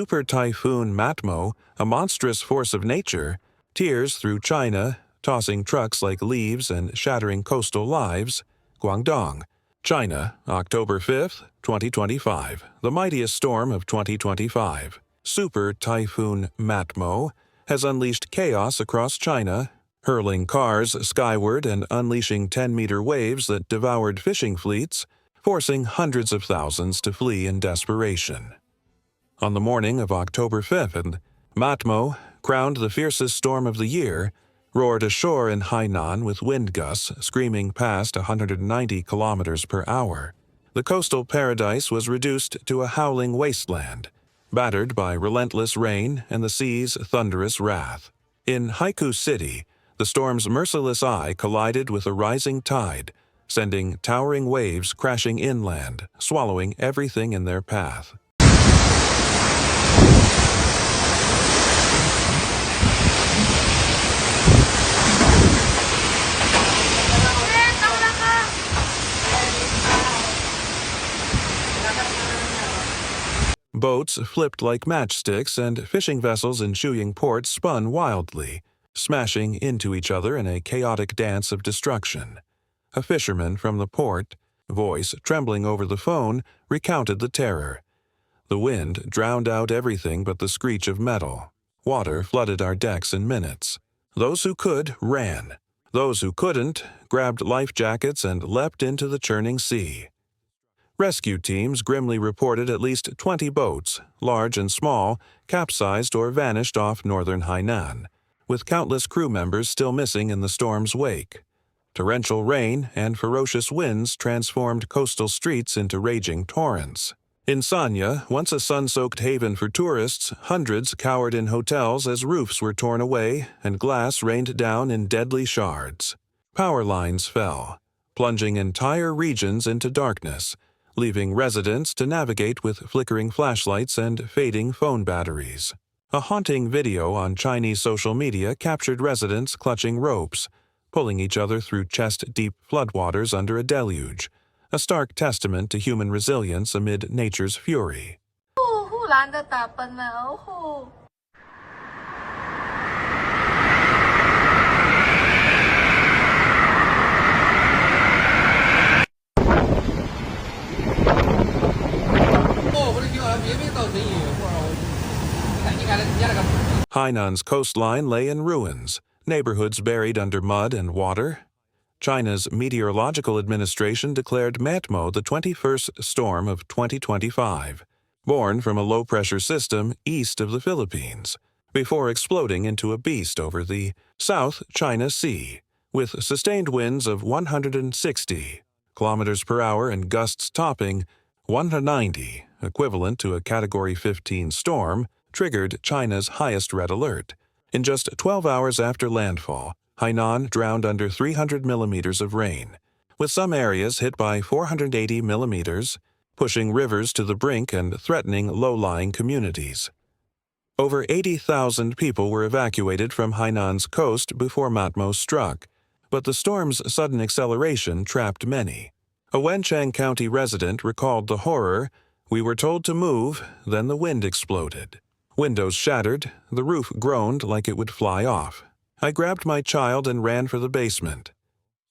Super Typhoon Matmo, a monstrous force of nature, tears through China, tossing trucks like leaves and shattering coastal lives. Guangdong, China, October 5, 2025, the mightiest storm of 2025. Super Typhoon Matmo has unleashed chaos across China, hurling cars skyward and unleashing 10-meter waves that devoured fishing fleets, forcing hundreds of thousands to flee in desperation. On the morning of October 5th, Matmo, crowned the fiercest storm of the year, roared ashore in Hainan with wind gusts screaming past 190 kilometers per hour. The coastal paradise was reduced to a howling wasteland, battered by relentless rain and the sea's thunderous wrath. In Haikou City, the storm's merciless eye collided with a rising tide, sending towering waves crashing inland, swallowing everything in their path. Boats flipped like matchsticks and fishing vessels in Chuying port spun wildly, smashing into each other in a chaotic dance of destruction. A fisherman from the port, voice trembling over the phone, recounted the terror. The wind drowned out everything but the screech of metal. Water flooded our decks in minutes. Those who could ran. Those who couldn't grabbed life jackets and leapt into the churning sea. Rescue teams grimly reported at least 20 boats, large and small, capsized or vanished off northern Hainan, with countless crew members still missing in the storm's wake. Torrential rain and ferocious winds transformed coastal streets into raging torrents. In Sanya, once a sun-soaked haven for tourists, hundreds cowered in hotels as roofs were torn away and glass rained down in deadly shards. Power lines fell, plunging entire regions into darkness, leaving residents to navigate with flickering flashlights and fading phone batteries. A haunting video on Chinese social media captured residents clutching ropes, pulling each other through chest-deep floodwaters under a deluge, a stark testament to human resilience amid nature's fury. Hainan's coastline lay in ruins, neighborhoods buried under mud and water. China's Meteorological Administration declared Matmo the 21st storm of 2025, born from a low-pressure system east of the Philippines, before exploding into a beast over the South China Sea, with sustained winds of 160 kilometers per hour and gusts topping 190, equivalent to a Category 15 storm, triggered China's highest red alert. In just 12 hours after landfall, Hainan drowned under 300 millimeters of rain, with some areas hit by 480 millimeters, pushing rivers to the brink and threatening low-lying communities. Over 80,000 people were evacuated from Hainan's coast before Matmo struck, but the storm's sudden acceleration trapped many. A Wenchang County resident recalled the horror. "We were told to move, then the wind exploded. Windows shattered, the roof groaned like it would fly off. I grabbed my child and ran for the basement."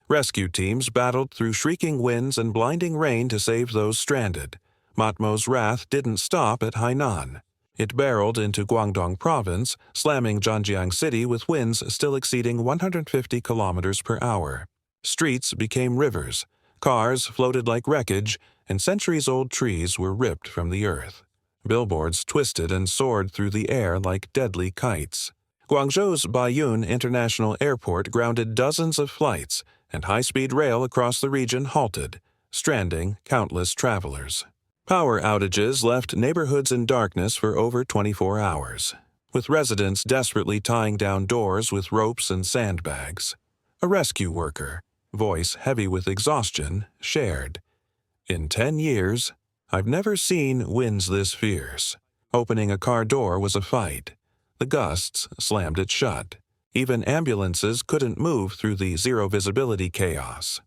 Rescue teams battled through shrieking winds and blinding rain to save those stranded. Matmo's wrath didn't stop at Hainan. It barreled into Hainan Province, slamming Zhangjiang City with winds still exceeding 150 kilometers per hour. Streets became rivers, cars floated like wreckage, and centuries-old trees were ripped from the earth. Billboards twisted and soared through the air like deadly kites. Guangzhou's Baiyun International Airport grounded dozens of flights, and high-speed rail across the region halted, stranding countless travelers. Power outages left neighborhoods in darkness for over 24 hours, with residents desperately tying down doors with ropes and sandbags. A rescue worker, voice heavy with exhaustion, shared, "In 10 years, I've never seen winds this fierce. Opening a car door was a fight. The gusts slammed it shut. Even ambulances couldn't move through the zero-visibility chaos."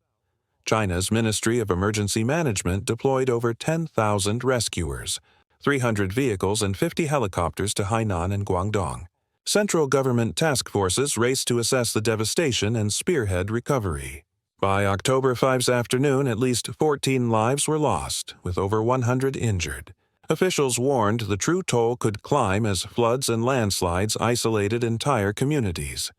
China's Ministry of Emergency Management deployed over 10,000 rescuers, 300 vehicles and 50 helicopters to Hainan and Guangdong. Central government task forces raced to assess the devastation and spearhead recovery. By October 5's afternoon, at least 14 lives were lost, with over 100 injured. Officials warned the true toll could climb as floods and landslides isolated entire communities.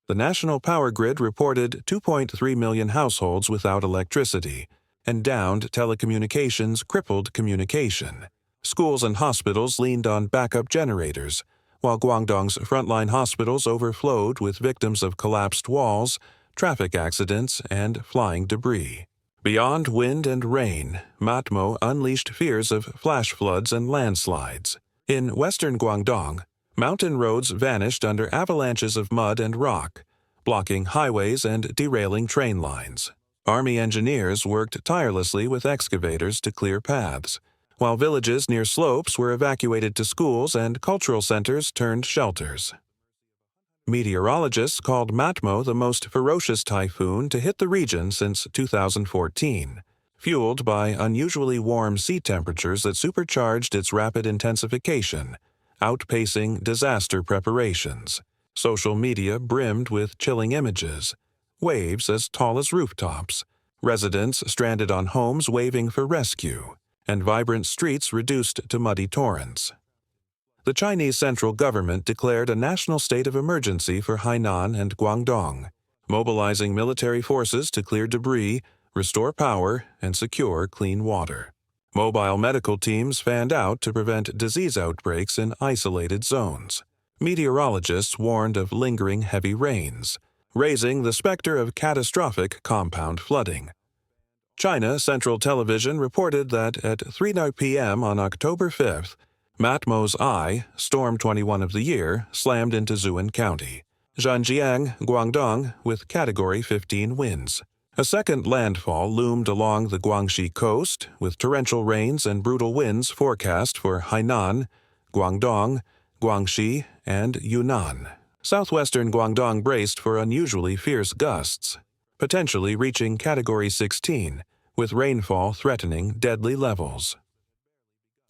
The national power grid reported 2.3 million households without electricity, and downed telecommunications crippled communication. Schools and hospitals leaned on backup generators, while Guangdong's frontline hospitals overflowed with victims of collapsed walls, traffic accidents, and flying debris. Beyond wind and rain, Matmo unleashed fears of flash floods and landslides. In western Guangdong, mountain roads vanished under avalanches of mud and rock, blocking highways and derailing train lines. Army engineers worked tirelessly with excavators to clear paths, while villages near slopes were evacuated to schools and cultural centers turned shelters. Meteorologists called Matmo the most ferocious typhoon to hit the region since 2014, fueled by unusually warm sea temperatures that supercharged its rapid intensification, outpacing disaster preparations. Social media brimmed with chilling images, waves as tall as rooftops, residents stranded on homes waving for rescue, and vibrant streets reduced to muddy torrents. The Chinese central government declared a national state of emergency for Hainan and Guangdong, mobilizing military forces to clear debris, restore power, and secure clean water. Mobile medical teams fanned out to prevent disease outbreaks in isolated zones. Meteorologists warned of lingering heavy rains, raising the specter of catastrophic compound flooding. China Central Television reported that at 3:00 p.m. on October 5th, Matmo's Eye, storm 21 of the year, slammed into Zhuan County, Zhanjiang, Guangdong, with Category 15 winds. A second landfall loomed along the Guangxi coast, with torrential rains and brutal winds forecast for Hainan, Guangdong, Guangxi, and Yunnan. Southwestern Guangdong braced for unusually fierce gusts, potentially reaching Category 16, with rainfall threatening deadly levels.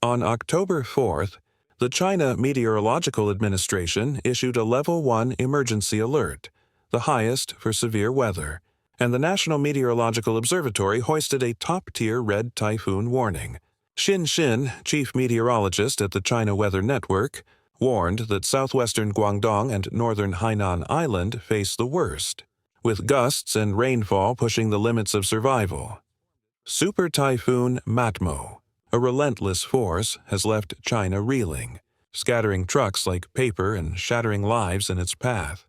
On October 4th, the China Meteorological Administration issued a Level 1 emergency alert, the highest for severe weather, and the National Meteorological Observatory hoisted a top-tier red typhoon warning. Xin Xin, chief meteorologist at the China Weather Network, warned that southwestern Guangdong and northern Hainan Island face the worst, with gusts and rainfall pushing the limits of survival. Super Typhoon Matmo, a relentless force, has left China reeling, scattering trucks like paper and shattering lives in its path.